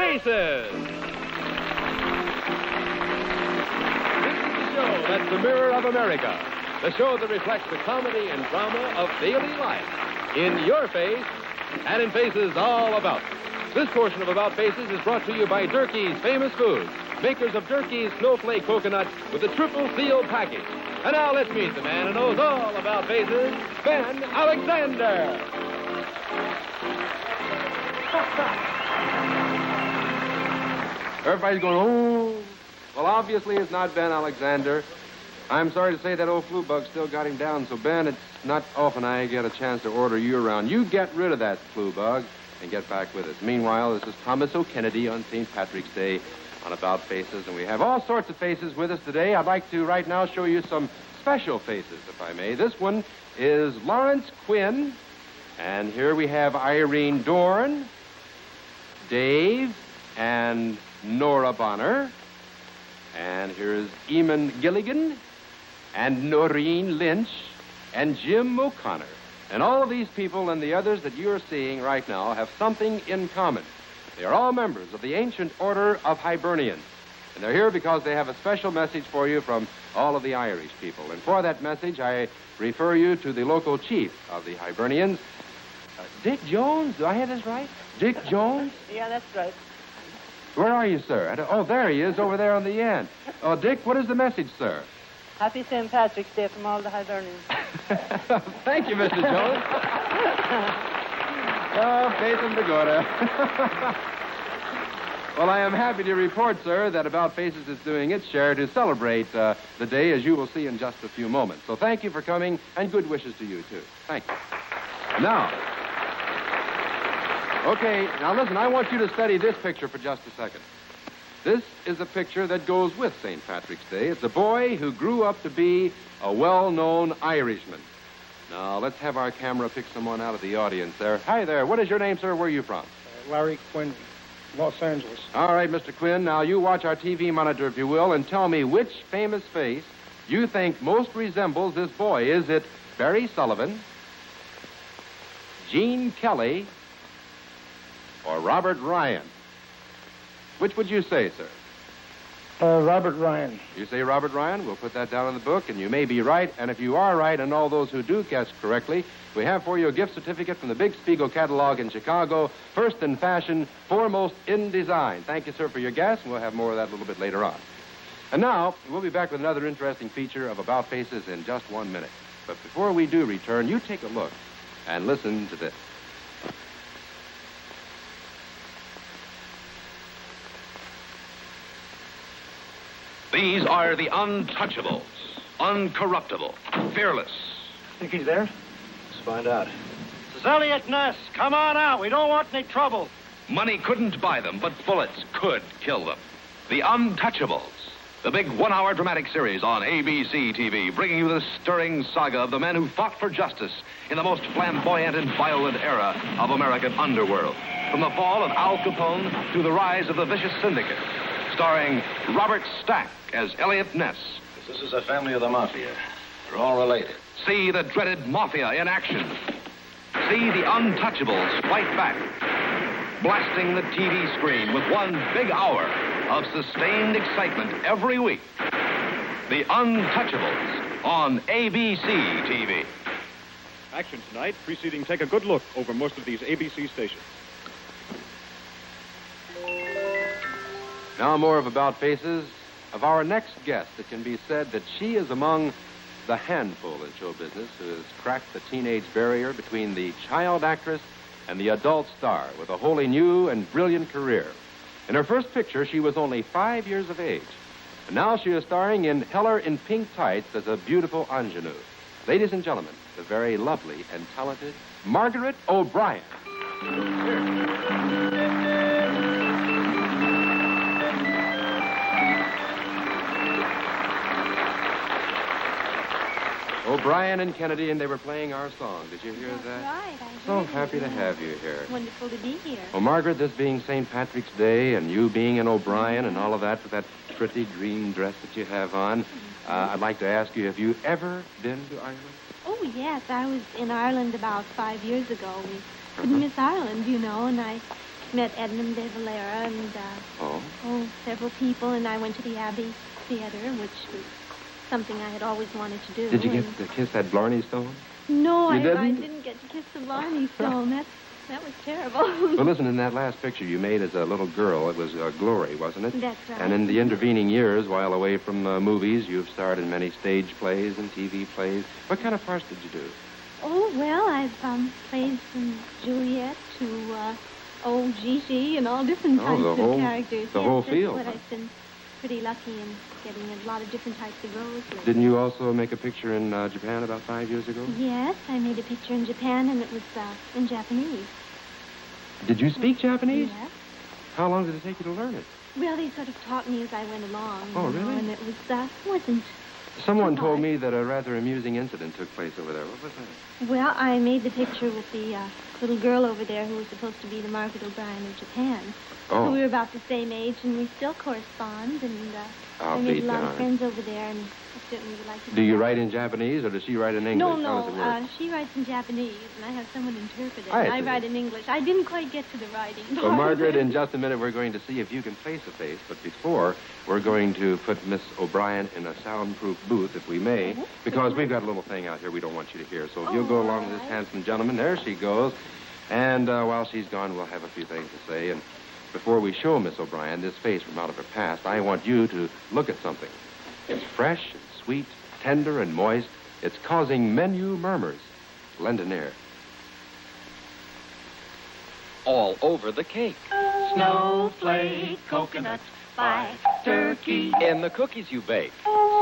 Faces. This is the show that's the mirror of America. The show that reflects the comedy and drama of daily life in your face and in faces all about. This portion of About Faces is brought to you by Durkee's Famous Foods, makers of Durkee's Snowflake Coconut with the triple seal package. And now let's meet the man who knows all about faces, Ben Alexander. Everybody's going, oh. Well, obviously it's not Ben Alexander. I'm sorry to say that old flu bug still got him down. So, Ben, it's not often I get a chance to order you around. You get rid of that flu bug and get back with us. Meanwhile, this is Thomas O'Kennedy on St. Patrick's Day on About Faces, and we have all sorts of faces with us today. I'd like to right now show you some special faces, if I may. This one is Lawrence Quinn, and here we have Irene Dorn, Dave, and Nora Bonner, and here's Eamon Gilligan, and Noreen Lynch, and Jim O'Connor. And all of these people and the others that you're seeing right now have something in common. They are all members of the ancient order of Hibernians. And they're here because they have a special message for you from all of the Irish people. And for that message, I refer you to the local chief of the Hibernians, Dick Jones. Do I have this right? Dick Jones? Yeah, that's right. Where are you, sir? Oh, there he is, over there on the end. Oh, Dick, what is the message, sir? Happy St. Patrick's Day from all the Hibernians. Thank you, Mr. Jones. Oh, faith and pagoda. Well, I am happy to report, sir, that About Faces is doing its share to celebrate the day, as you will see in just a few moments. So thank you for coming, and good wishes to you, too. Thank you. Now, okay, now listen, I want you to study this picture for just a second. This is a picture that goes with St. Patrick's Day. It's a boy who grew up to be a well-known Irishman. Now, let's have our camera pick someone out of the audience there. Hi there. What is your name, sir? Where are you from? Larry Quinn, Los Angeles. All right, Mr. Quinn. Now, you watch our TV monitor, if you will, and tell me which famous face you think most resembles this boy. Is it Barry Sullivan, Gene Kelly, or Robert Ryan? Which would you say, sir? Robert Ryan. You say Robert Ryan? We'll put that down in the book, and you may be right. And if you are right, and all those who do guess correctly, we have for you a gift certificate from the Big Spiegel catalog in Chicago, first in fashion, foremost in design. Thank you, sir, for your guess, and we'll have more of that a little bit later on. And now, we'll be back with another interesting feature of About Faces in just 1 minute. But before we do return, you take a look and listen to this. These are the untouchables, uncorruptible, fearless. Think he's there? Let's find out. This is Elliot Ness. Come on out. We don't want any trouble. Money couldn't buy them, but bullets could kill them. The Untouchables, the big one-hour dramatic series on ABC TV, bringing you the stirring saga of the men who fought for justice in the most flamboyant and violent era of American underworld. From the fall of Al Capone to the rise of the vicious syndicate. Starring Robert Stack as Elliot Ness. This is a family of the Mafia. They're all related. See the dreaded Mafia in action. See the Untouchables fight back, blasting the TV screen with one big hour of sustained excitement every week. The Untouchables on ABC TV. Action tonight, preceding Take a Good Look over most of these ABC stations. Now more of About Faces. Of our next guest, it can be said that she is among the handful in show business who has cracked the teenage barrier between the child actress and the adult star with a wholly new and brilliant career. In her first picture, she was only 5 years of age. And now she is starring in Heller in Pink Tights as a beautiful ingenue. Ladies and gentlemen, the very lovely and talented Margaret O'Brien. O'Brien and Kennedy, and they were playing our song. Did you hear that? Right. So happy to have you here. Wonderful to be here. Well, Margaret, this being St. Patrick's Day and you being an O'Brien and all of that with that pretty green dress that you have on, I'd like to ask you, have you ever been to Ireland? Oh, yes. I was in Ireland about 5 years ago. We couldn't miss Ireland, you know, and I met Edmund de Valera and, several people, and I went to the Abbey Theater, which was something I had always wanted to do. Did you get to kiss that Blarney Stone? No, You I didn't? didn't get to kiss the Blarney Stone. That was terrible. Well, listen, in that last picture you made as a little girl, it was Glory, wasn't it? That's right. And in the intervening years, while away from movies, you've starred in many stage plays and TV plays. What kind of parts did you do? Oh, well, I've played from Juliet to Gigi and all different types of characters. The whole field. But I've been pretty lucky in getting a lot of different types of roles. Didn't you also make a picture in Japan about 5 years ago? Yes, I made a picture in Japan, and it was in Japanese. Did you speak Japanese? Yes. How long did it take you to learn it? Well, they sort of taught me as I went along. Oh, you know, really? And it was, wasn't... Someone told me that a rather amusing incident took place over there. What was that? Well, I made the picture with the little girl over there who was supposed to be the Margaret O'Brien of Japan. Oh. So we were about the same age, and we still correspond, and I'll I made be a lot darned. of friends over there, and I certainly would like to Do you that. write in Japanese, or does she write in English? How does it work? She writes in Japanese, and I have someone interpret it, I and I see. write in English. I didn't quite get to the writing part. Well, Margaret, in just a minute, we're going to see if you can face a face. But before, we're going to put Miss O'Brien in a soundproof booth, if we may, because we've got a little thing out here we don't want you to hear. So if you'll go along with this handsome gentleman, there she goes. And while she's gone, we'll have a few things to say. And before we show Miss O'Brien this face from out of her past, I want you to look at something. It's fresh and sweet, tender and moist. It's causing menu murmurs. Lend an ear. All over the cake. Snowflake coconut by turkey. In the cookies you bake.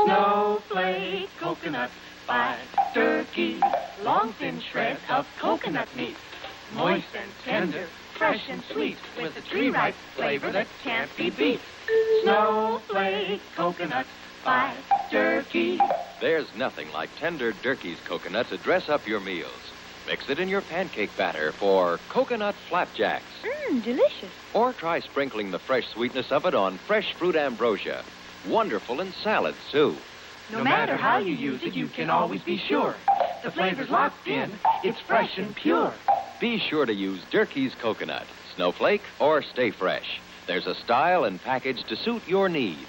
Snowflake coconut by turkey. Long thin shreds of coconut meat. Moist and tender, fresh and sweet, with a tree-ripe flavor that can't be beat. Snowflake coconut by turkey. There's nothing like tender Durkee's coconut to dress up your meals. Mix it in your pancake batter for coconut flapjacks. Delicious. Or try sprinkling the fresh sweetness of it on fresh fruit ambrosia. Wonderful in salads, too. No matter how you use it, you can always be sure the flavor's locked in. It's fresh and pure. Be sure to use Durkee's coconut, Snowflake, or Stay Fresh. There's a style and package to suit your need.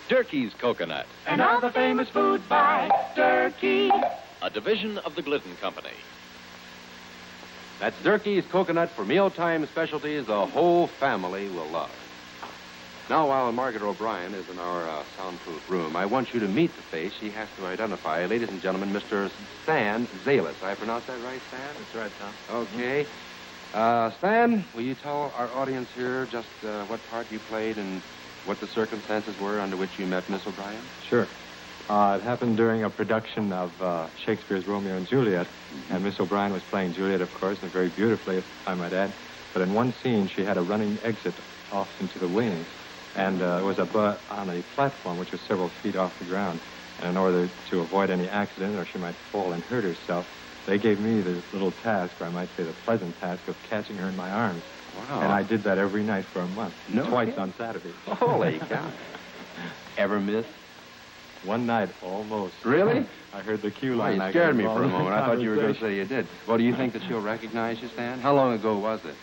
Durkee's coconut. And all the famous food by Durkee. A division of the Glidden Company. That's Durkee's coconut for mealtime specialties the whole family will love. Now, while Margaret O'Brien is in our soundproof room, I want you to meet the face she has to identify. Ladies and gentlemen, Mr. Stan Zalis. I pronounced that right, Stan? That's right, Tom. Okay. Stan, will you tell our audience here just what part you played and what the circumstances were under which you met Miss O'Brien? Sure. It happened during a production of Shakespeare's Romeo and Juliet, and Miss O'Brien was playing Juliet, of course, and very beautifully, if I might add. But in one scene, she had a running exit off into the wings, and it was on a platform which was several feet off the ground. And in order to avoid any accident, or she might fall and hurt herself, they gave me the little task, or I might say the pleasant task, of catching her in my arms. Wow. And I did that every night for a month, twice on Saturday. Holy cow. Ever miss? One night, almost. Really? I heard the cue Well, line. you scared me for a moment. I thought you were going to say you did. Well, do you think that she'll recognize you, Stan? How long ago was it?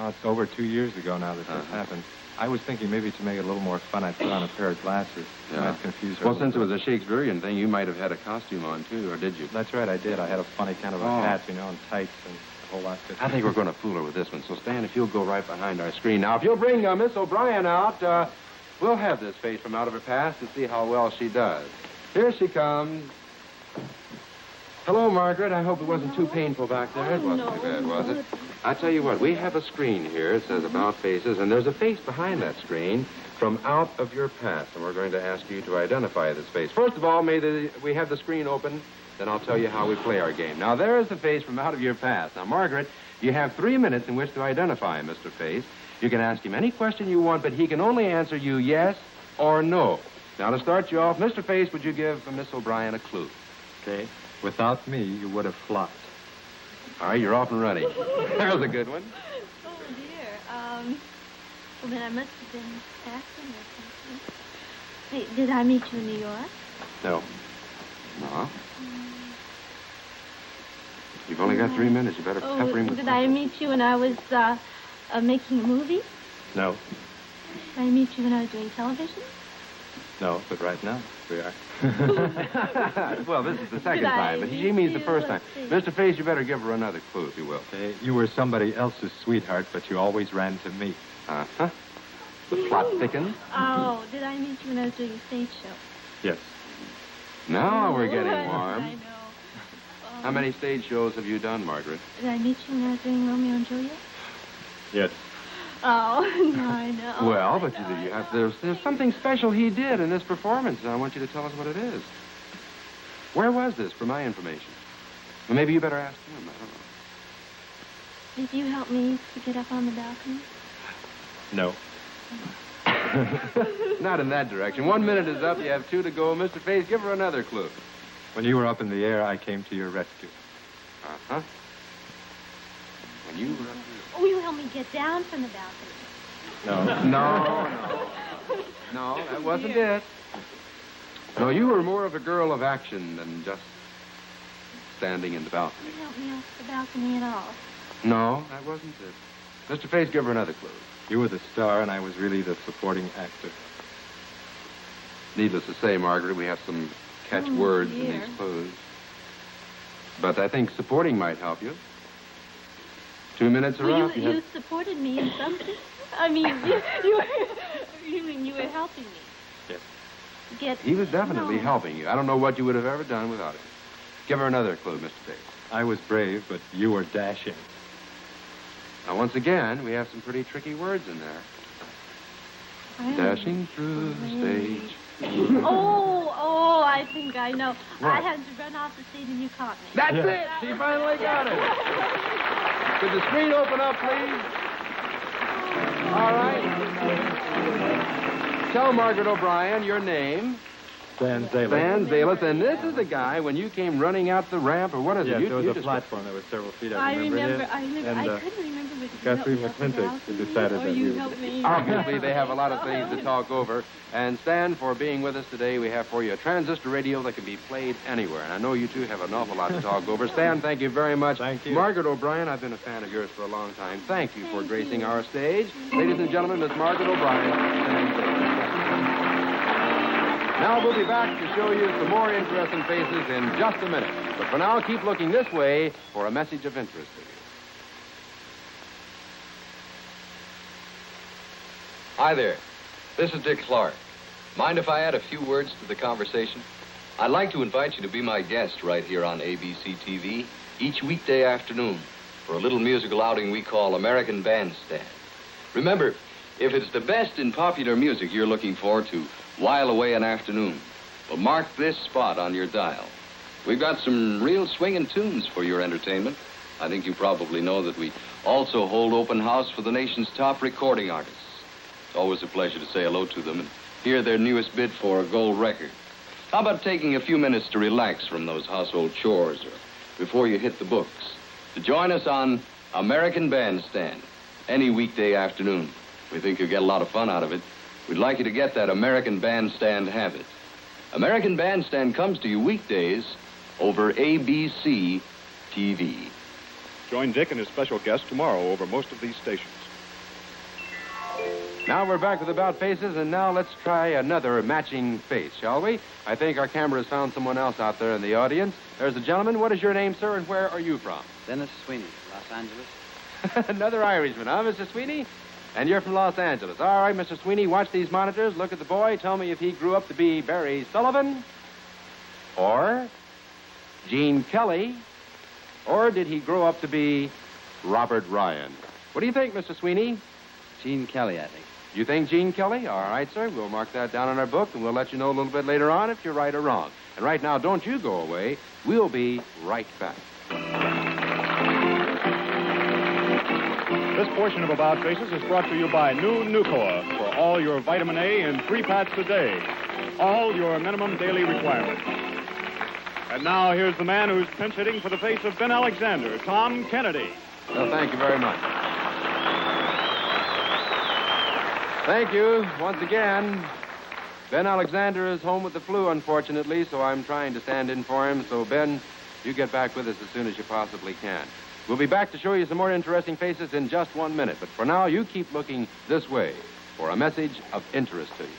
It's over 2 years ago now that this happened. I was thinking maybe to make it a little more fun, I'd put on a pair of glasses. Yeah. Might confuse her. Well, since it was a Shakespearean thing, you might have had a costume on, too, or did you? That's right, I did. I had a funny kind of a hat, and tights and a whole lot of I think we're going to fool her with this one. So, Stan, if you'll go right behind our screen. Now, if you'll bring Miss O'Brien out, we'll have this face from out of her past to see how well she does. Here she comes. Hello, Margaret. I hope it wasn't too painful back there. It wasn't too bad, was it? I tell you what, we have a screen here. It says About Faces, and there's a face behind that screen from out of your past, and we're going to ask you to identify this face. First of all, we have the screen open, then I'll tell you how we play our game. Now, there is the face from out of your past. Now, Margaret, you have 3 minutes in which to identify Mr. Face. You can ask him any question you want, but he can only answer you yes or no. Now, to start you off, Mr. Face, would you give Miss O'Brien a clue? Okay. Without me, you would have flopped. All right, you're off and running. There's a good one. Oh, dear. Well, then I must have been acting or something. Hey, did I meet you in New York? No. No. You've only got 3 minutes. You better pepper him with did I meet you when I was making a movie? No. Did I meet you when I was doing television? No, but right now we are. Well, this is the second time, but she means the first time. Mr. Face, you better give her another clue, if you will. Okay, you were somebody else's sweetheart, but you always ran to me. Uh-huh. The plot thickens. Oh, did I meet you when I was doing a stage show? Yes. Now we're getting I warm. know. How many stage shows have you done, Margaret? Did I meet you when I was doing Romeo and Juliet? Yes. Oh, no, I know. Well, but there's something special he did in this performance, and I want you to tell us what it is. Where was this, for my information? Well, maybe you better ask him. I don't know. Did you help me to get up on the balcony? No. Not in that direction. 1 minute is up. You have 2 to go. Mr. Face, give her another clue. When you were up in the air, I came to your rescue. Uh-huh. When you were up here. Oh, you helped me get down from the balcony. No. No. No, that wasn't it. No, you were more of a girl of action than just standing in the balcony. You helped me off the balcony at all. No, that wasn't it. Mr. Face, give her another clue. You were the star, and I was really the supporting actor. Needless to say, Margaret, we have some catchwords in these clues. But I think supporting might help you. 2 minutes are up. You supported me in something. I mean, you were helping me. Yes. He was definitely helping you. I don't know what you would have ever done without him. Give her another clue, Mr. Face. I was brave, but you were dashing. Now, once again, we have some pretty tricky words in there. Dashing through the stage. Oh, I think I know. What? I had to run off the stage and you caught me. That's it! She finally got it. Could the screen open up, please? All right. Tell Margaret O'Brien your name. Van Zales. Van Zales. And this is the guy, when you came running out the ramp, or what is Yes, it? there was a platform that was several feet up. I remember. him. I And, couldn't remember whether you Catherine helped me off the McClintock balcony decided or that you we would- helped me. Obviously, they have a lot of things to talk over. And Stan, for being with us today, we have for you a transistor radio that can be played anywhere. And I know you two have an awful lot to talk over. Stan, thank you very much. Thank you. Margaret O'Brien, I've been a fan of yours for a long time. Thank you for gracing our stage. Ladies and gentlemen, Miss Margaret O'Brien. Now we'll be back to show you some more interesting faces in just a minute. But for now, keep looking this way for a message of interest to you. Hi there. This is Dick Clark. Mind if I add a few words to the conversation? I'd like to invite you to be my guest right here on ABC TV each weekday afternoon for a little musical outing we call American Bandstand. Remember, if it's the best in popular music you're looking for to while away an afternoon, well, mark this spot on your dial. We've got some real swinging tunes for your entertainment. I think you probably know that we also hold open house for the nation's top recording artists. It's always a pleasure to say hello to them and hear their newest bid for a gold record. How about taking a few minutes to relax from those household chores or before you hit the books, to join us on American Bandstand any weekday afternoon. We think you'll get a lot of fun out of it. We'd like you to get that American Bandstand habit. American Bandstand comes to you weekdays over ABC TV. Join Dick and his special guest tomorrow over most of these stations. Now we're back with About Faces, and now let's try another matching face, shall we? I think our camera has found someone else out there in the audience. There's a gentleman. What is your name, sir, and where are you from? Dennis Sweeney, Los Angeles. Another Irishman, huh, Mr. Sweeney? And you're from Los Angeles. All right, Mr. Sweeney, watch these monitors. Look at the boy. Tell me if he grew up to be Barry Sullivan, or Gene Kelly, or did he grow up to be Robert Ryan? What do you think, Mr. Sweeney? Gene Kelly, I think. You think Gene Kelly? All right, sir. We'll mark that down in our book, and we'll let you know a little bit later on if you're right or wrong. And right now, don't you go away. We'll be right back. This portion of About Faces is brought to you by New Nucor for all your vitamin A in 3 pats a day. All your minimum daily requirements. And now here's the man who's pinch hitting for the face of Ben Alexander, Tom Kennedy. Well, thank you very much. Thank you once again. Ben Alexander is home with the flu, unfortunately, so I'm trying to stand in for him. So, Ben, you get back with us as soon as you possibly can. We'll be back to show you some more interesting faces in just 1 minute. But for now, you keep looking this way for a message of interest to you.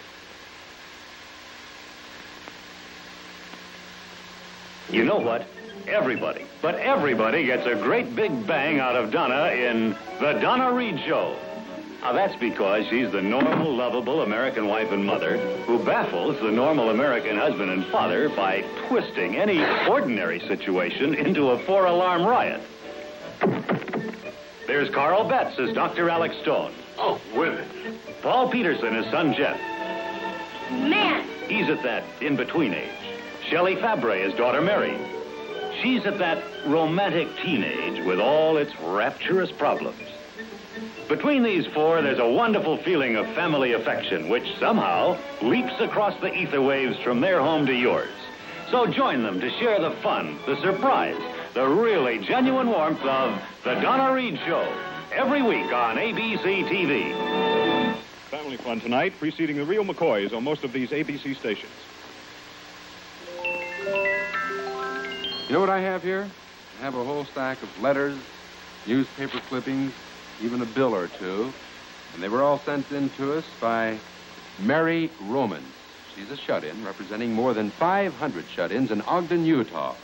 You know what? Everybody, but everybody gets a great big bang out of Donna in The Donna Reed Show. Now, that's because she's the normal, lovable American wife and mother who baffles the normal American husband and father by twisting any ordinary situation into a 4-alarm riot. There's Carl Betts as Dr. Alex Stone. Oh, women. Paul Peterson as son Jeff. Man! He's at that in-between age. Shelley Fabre as daughter Mary. She's at that romantic teenage with all its rapturous problems. Between these four, there's a wonderful feeling of family affection, which somehow leaps across the ether waves from their home to yours. So join them to share the fun, the surprise, the really genuine warmth of The Donna Reed Show, every week on ABC TV. Family fun tonight, preceding the real McCoys on most of these ABC stations. You know what I have here? I have a whole stack of letters, newspaper clippings, even a bill or two. And they were all sent in to us by Mary Romans. She's a shut-in representing more than 500 shut-ins in Ogden, Utah.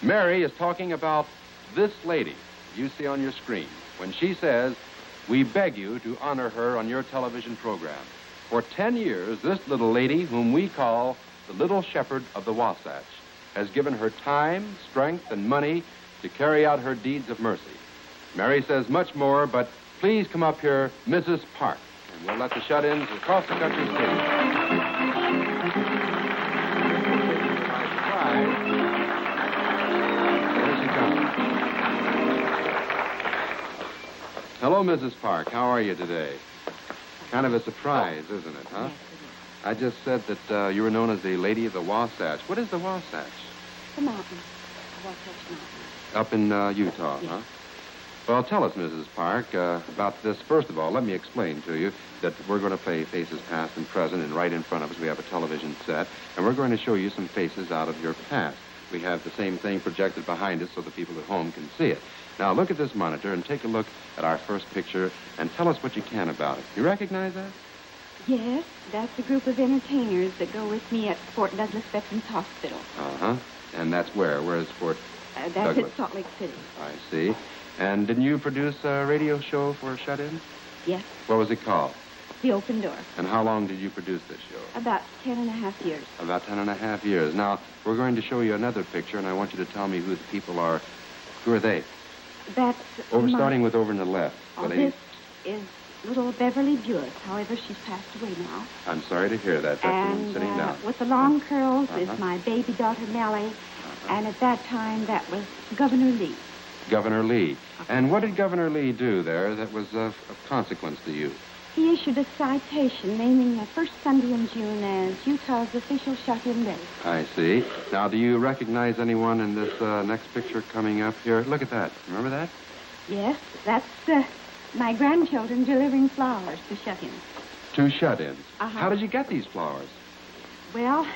Mary is talking about this lady you see on your screen when she says, "We beg you to honor her on your television program. For 10 years, this little lady, whom we call the Little Shepherd of the Wasatch, has given her time, strength, and money to carry out her deeds of mercy." Mary says much more, but please come up here, Mrs. Park, and we'll let the shut-ins across the country see you. Here she comes. Hello, Mrs. Park. How are you today? Kind of a surprise, isn't it, huh? I just said that you were known as the Lady of the Wasatch. What is the Wasatch? The mountain. The Wasatch Mountain. Up in Utah, Yes. huh? Well, tell us, Mrs. Park, about this. First of all, let me explain to you that we're going to play faces past and present, and right in front of us we have a television set, and we're going to show you some faces out of your past. We have the same thing projected behind us so the people at home can see it. Now, look at this monitor and take a look at our first picture and tell us what you can about it. You recognize that? Yes, that's a group of entertainers that go with me at Fort Douglas Veterans Hospital. Uh-huh. And that's where? Where is Fort That's Douglas? at Salt Lake City. I see. And didn't you produce a radio show for shut-ins? Yes, What was it called? The Open Door. And how long did you produce this show? About 10.5 years. About 10.5 years. Now, we're going to show you another picture, and I want you to tell me who the people are. Who are they? That's Starting with over in the left. Oh, the lady. this is little Beverly Buick. However, she's passed away now. I'm sorry to hear that. That's And sitting down. with the long curls Uh-huh. is my baby daughter, Mellie. And at that time, that was Governor Lee. Governor Lee. And what did Governor Lee do there that was of consequence to you? He issued a citation naming the first Sunday in June as Utah's official shut-in day. I see. Now, do you recognize anyone in this next picture coming up here? Look at that. Remember that? Yes, that's my grandchildren delivering flowers to shut-ins. Two shut-ins. Uh-huh. How did you get these flowers? Well,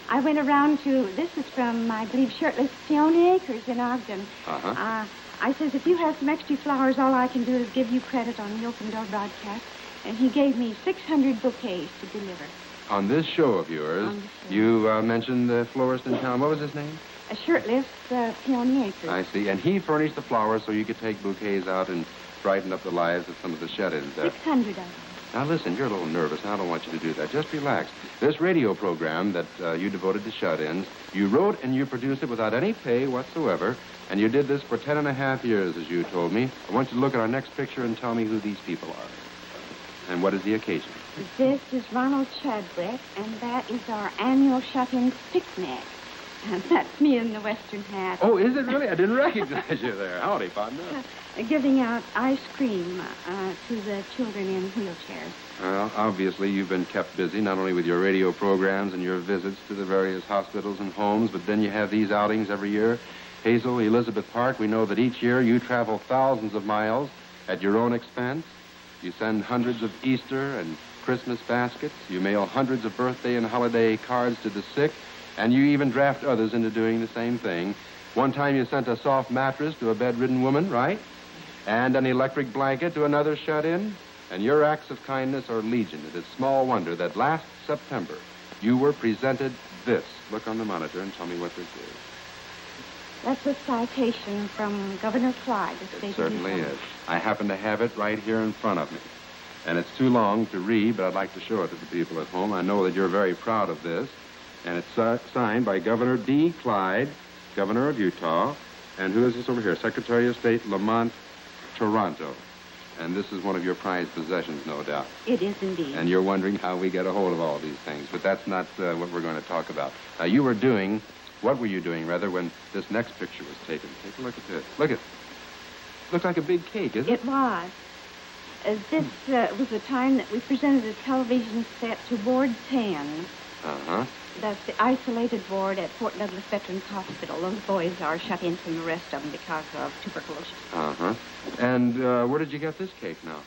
I went around to, this is from, I believe, Shirtless Peony Acres in Ogden. Uh-huh. I says, if you have some extra flowers, all I can do is give you credit on the Open Door broadcast. And he gave me 600 bouquets to deliver. On this show of yours, On this show. you mentioned the florist in town. What was his name? A Shirtless Peony Acres. I see. And he furnished the flowers so you could take bouquets out and brighten up the lives of some of the shut-ins there. 600 of them. Now, listen, you're a little nervous, and I don't want you to do that. Just relax. This radio program that you devoted to shut-ins, you wrote and you produced it without any pay whatsoever, and you did this for 10.5 years, as you told me. I want you to look at our next picture and tell me who these people are. And what is the occasion? This is Ronald Chadwick, and that is our annual shut-in picnic. And that's me in the western hat. Oh, is it really? I didn't recognize you there. Howdy, partner. Giving out ice cream to the children in wheelchairs. Well, obviously, you've been kept busy, not only with your radio programs and your visits to the various hospitals and homes, but then you have these outings every year. Hazel, Elizabeth Park, we know that each year you travel thousands of miles at your own expense. You send hundreds of Easter and Christmas baskets. You mail hundreds of birthday and holiday cards to the sick. And you even draft others into doing the same thing. One time you sent a soft mattress to a bedridden woman, right? And an electric blanket to another shut-in. And your acts of kindness are legion. It is small wonder that last September you were presented this. Look on the monitor and tell me what this is. That's a citation from Governor Clyde. It certainly is. I happen to have it right here in front of me. And it's too long to read, but I'd like to show it to the people at home. I know that you're very proud of this. And it's signed by Governor D. Clyde, Governor of Utah. And who is this over here? Secretary of State Lamont Toronto. And this is one of your prized possessions, no doubt. It is indeed. And you're wondering how we get a hold of all these things. But that's not what we're going to talk about. You were doing, what were you doing, rather, when this next picture was taken? Take a look at this. Look at it. Looks like a big cake, isn't it? It was. This was the time that we presented a television set to Ward 10. Uh-huh. That's the isolated ward at Fort Douglas Veterans Hospital. Those boys are shut in from the rest of them because of tuberculosis. Uh-huh. And where did you get this cake now?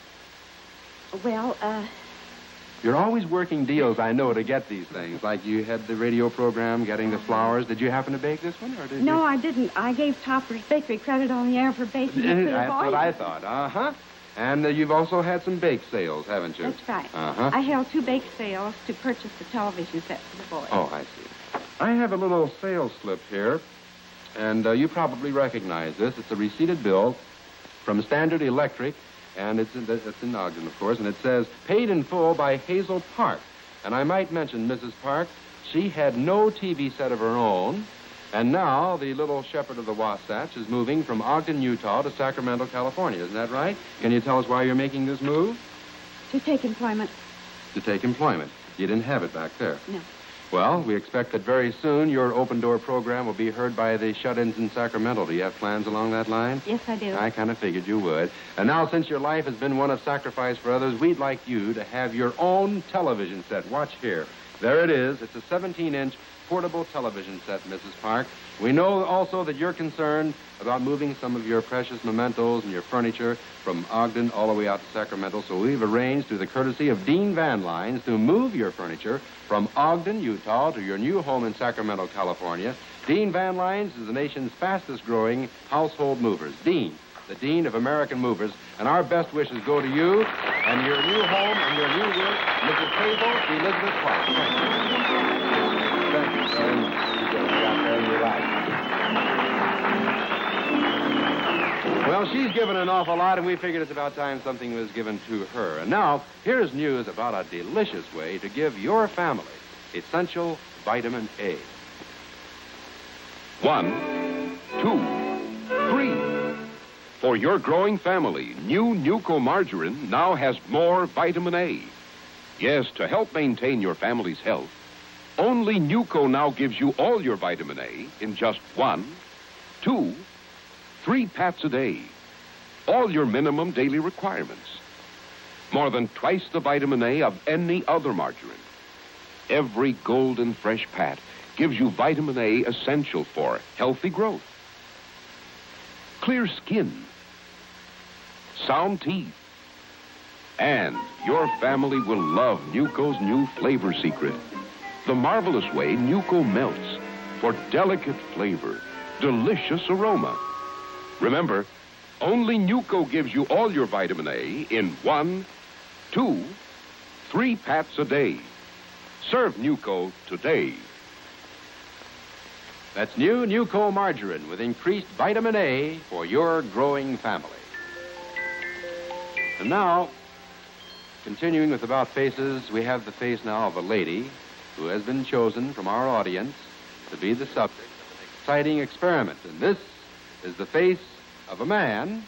Well, You're always working deals, I know, to get these things. Like you had the radio program, getting the flowers. Did you happen to bake this one, or did no, you? I didn't. I gave Topper's Bakery credit on the air for baking it for the That's boys. what I thought. Uh-huh. And you've also had some bake sales, haven't you? That's right. Uh-huh. I held 2 bake sales to purchase the television set for the boys. Oh, I see. I have a little sales slip here, and you probably recognize this. It's a receipted bill from Standard Electric, and it's in Ogden, of course, and it says, paid in full by Hazel Park. And I might mention Mrs. Park, she had no TV set of her own, and now the little shepherd of the Wasatch is moving from Ogden, Utah to Sacramento, California. Isn't that right? Can you tell us why you're making this move? To take employment. To take employment. You didn't have it back there. No. Well, we expect that very soon your open-door program will be heard by the shut-ins in Sacramento. Do you have plans along that line? Yes, I do. I kind of figured you would. And now, since your life has been one of sacrifice for others, we'd like you to have your own television set. Watch here. There it is. It's a 17-inch portable television set, Mrs. Park. We know also that you're concerned about moving some of your precious mementos and your furniture from Ogden all the way out to Sacramento, so we've arranged, through the courtesy of Dean Van Lines, to move your furniture from Ogden, Utah, to your new home in Sacramento, California. Dean Van Lines is the nation's fastest-growing household movers. Dean, the Dean of American Movers, and our best wishes go to you and your new home and your new work, Mrs. Hazel Elizabeth Park. Thank you very much. Well, she's given an awful lot, and we figured it's about time something was given to her. And now, here's news about a delicious way to give your family essential vitamin A. 1, 2, 3. For your growing family, new Nuco margarine now has more vitamin A. Yes, to help maintain your family's health, only Nuco now gives you all your vitamin A in just 1, 2, 3 pats a day. All your minimum daily requirements. More than twice the vitamin A of any other margarine. Every golden fresh pat gives you vitamin A essential for healthy growth, clear skin, sound teeth, and your family will love Nuco's new flavor secret. The marvelous way Nuco melts for delicate flavor, delicious aroma. Remember, only Nuco gives you all your vitamin A in 1, 2, 3 pats a day. Serve Nuco today. That's new Nuco margarine with increased vitamin A for your growing family. And now, continuing with About Faces, we have the face now of a lady who has been chosen from our audience to be the subject of an exciting experiment. And this is the face of a man,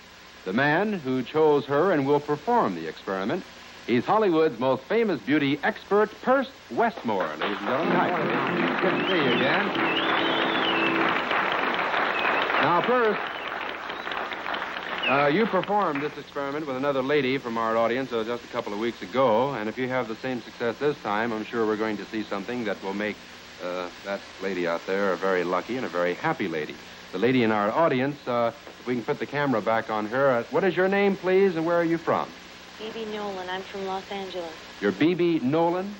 the man who chose her and will perform the experiment. He's Hollywood's most famous beauty expert, Perce Westmore. Ladies and gentlemen, hi. Good to see you again. Now, Perce, you performed this experiment with another lady from our audience just a couple of weeks ago, and if you have the same success this time, I'm sure we're going to see something that will make that lady out there a very lucky and a very happy lady. The lady in our audience, if we can put the camera back on her. What is your name, please, and where are you from? B.B. Nolan. I'm from Los Angeles. You're B.B. Nolan?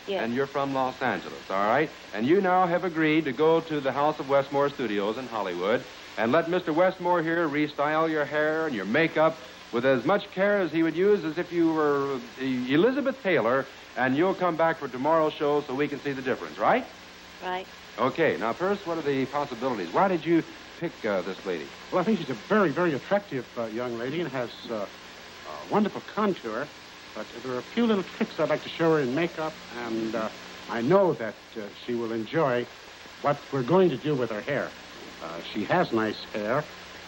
Yes. And you're from Los Angeles, all right? And you now have agreed to go to the House of Westmore Studios in Hollywood and let Mr. Westmore here restyle your hair and your makeup with as much care as he would use as if you were Elizabeth Taylor, and you'll come back for tomorrow's show so we can see the difference, right? Right. Okay, now first, what are the possibilities? Why did you pick this lady? Well, I think she's a very, very attractive young lady and has a wonderful contour. But there are a few little tricks I'd like to show her in makeup, and I know that she will enjoy what we're going to do with her hair. She has nice hair.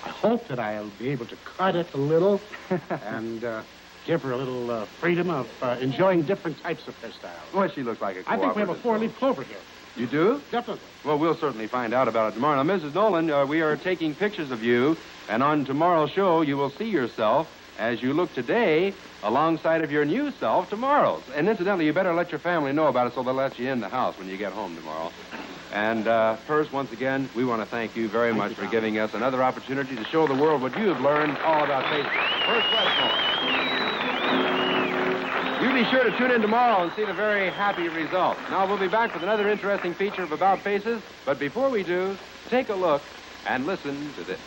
I hope that I'll be able to cut it a little and give her a little freedom of enjoying different types of hairstyles. Well, she looks like a I think we have a four-leaf clover here. You do? Definitely. Well, we'll certainly find out about it tomorrow. Now, Mrs. Nolan, we are taking pictures of you, and on tomorrow's show, you will see yourself as you look today alongside of your new self tomorrow. And incidentally, you better let your family know about it so they'll let you in the house when you get home tomorrow. And first, once again, we want to thank you very much for giving us another opportunity to show the world what you have learned all about faces. First, Westmore. You be sure to tune in tomorrow and see the very happy result. Now, we'll be back with another interesting feature of About Faces. But before we do, take a look and listen to this.